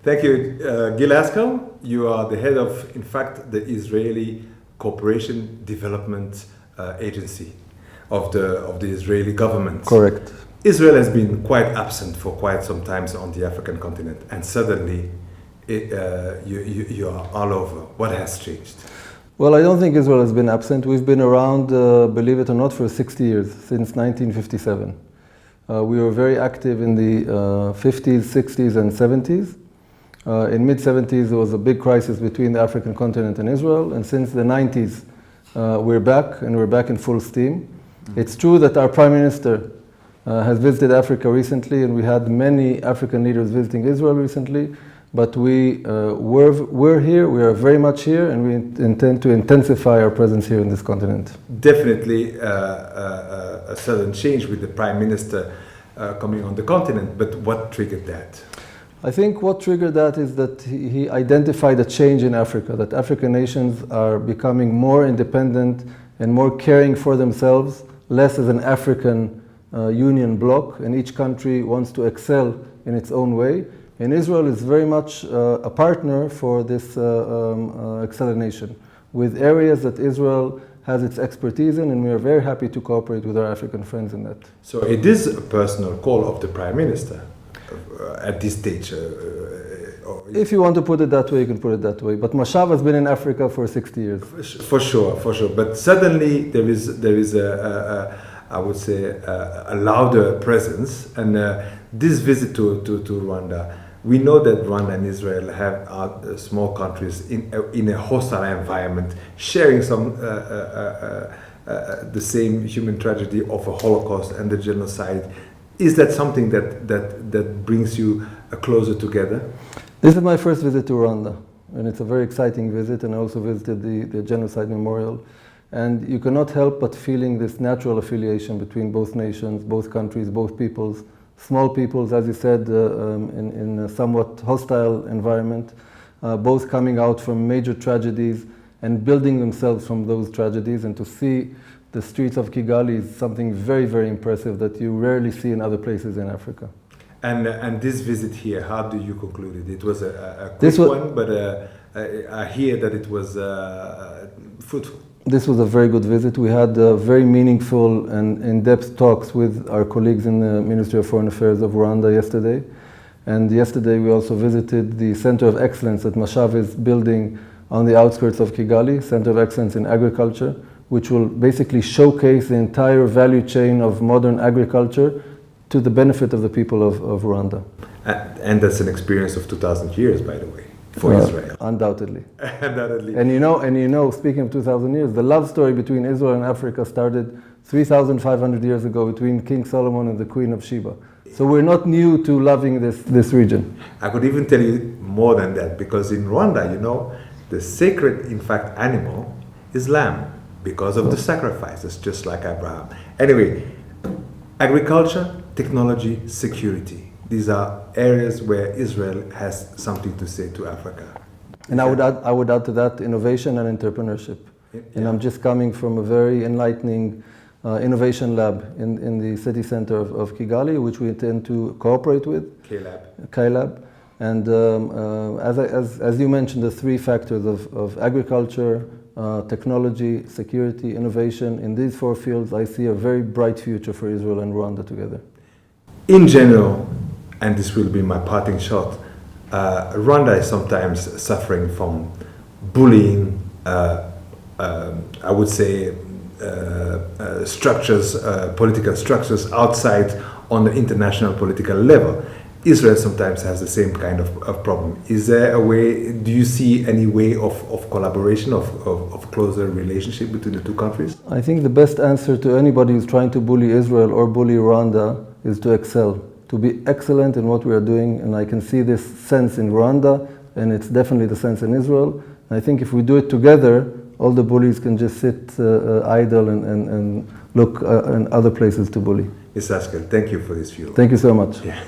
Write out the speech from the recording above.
Thank you, Gil Haskel. You are the head of, in fact, the Israeli Cooperation Development Agency of the Israeli government. Correct. Israel has been quite absent for quite some time on the African continent, and suddenly you are all over. What has changed? Well, I don't think Israel has been absent. We've been around, believe it or not, for 60 years, since 1957. We were very active in the 50s, 60s, and 70s. In mid-70s, there was a big crisis between the African continent and Israel, and since the 90s, we're back, and we're back in full steam. It's true that our Prime Minister has visited Africa recently, and we had many African leaders visiting Israel recently, but we're here, we are very much here, and we intend to intensify our presence here in this continent. Definitely a sudden change with the Prime Minister coming on the continent, but what triggered that? I think what triggered that is that he identified a change in Africa, that African nations are becoming more independent and more caring for themselves, less as an African union bloc, and each country wants to excel in its own way. And Israel is very much a partner for this acceleration, with areas that Israel has its expertise in, and we are very happy to cooperate with our African friends in that. So it is a personal call of the Prime Minister at this stage? If you want to put it that way, you can put it that way. But Mashav has been in Africa for 60 years. For sure. But suddenly there is I would say, a louder presence. And this visit to Rwanda, we know that Rwanda and Israel are small countries in a hostile environment, sharing some the same human tragedy of a Holocaust and the genocide. Is that something that brings you closer together? This is my first visit to Rwanda, and it's a very exciting visit, and I also visited the Genocide Memorial. And you cannot help but feeling this natural affiliation between both nations, both countries, both peoples, small peoples, as you said, in a somewhat hostile environment, both coming out from major tragedies and building themselves from those tragedies, and to see the streets of Kigali is something very, very impressive that you rarely see in other places in Africa. And this visit here, how do you conclude it? It was a quick one, but I hear that it was fruitful. This was a very good visit. We had very meaningful and in-depth talks with our colleagues in the Ministry of Foreign Affairs of Rwanda yesterday. And yesterday we also visited the Center of Excellence that Mashav is building on the outskirts of Kigali, Center of Excellence in Agriculture, which will basically showcase the entire value chain of modern agriculture to the benefit of the people of Rwanda. And that's an experience of 2,000 years, by the way, for Israel. Undoubtedly. Undoubtedly. And you know, speaking of 2,000 years, the love story between Israel and Africa started 3,500 years ago between King Solomon and the Queen of Sheba. So we're not new to loving this region. I could even tell you more than that, because in Rwanda, the sacred, in fact, animal is lamb, because of the sacrifices, just like Abraham. Anyway, agriculture, technology, security. These are areas where Israel has something to say to Africa. And I would add to that innovation and entrepreneurship. Yeah. And I'm just coming from a very enlightening innovation lab in the city center of Kigali, which we intend to cooperate with. K-Lab. And as you mentioned, the three factors of agriculture, technology, security, innovation. In these four fields, I see a very bright future for Israel and Rwanda together. In general, and this will be my parting shot, Rwanda is sometimes suffering from bullying, I would say, structures, political structures outside on the international political level. Israel sometimes has the same kind of problem. Is there a way, do you see any way of collaboration, of closer relationship between the two countries? I think the best answer to anybody who's trying to bully Israel or bully Rwanda is to excel, to be excellent in what we are doing. And I can see this sense in Rwanda, and it's definitely the sense in Israel. And I think if we do it together, all the bullies can just sit idle and look in other places to bully. Ms. Haskel, thank you for this view. Thank you so much. Yeah.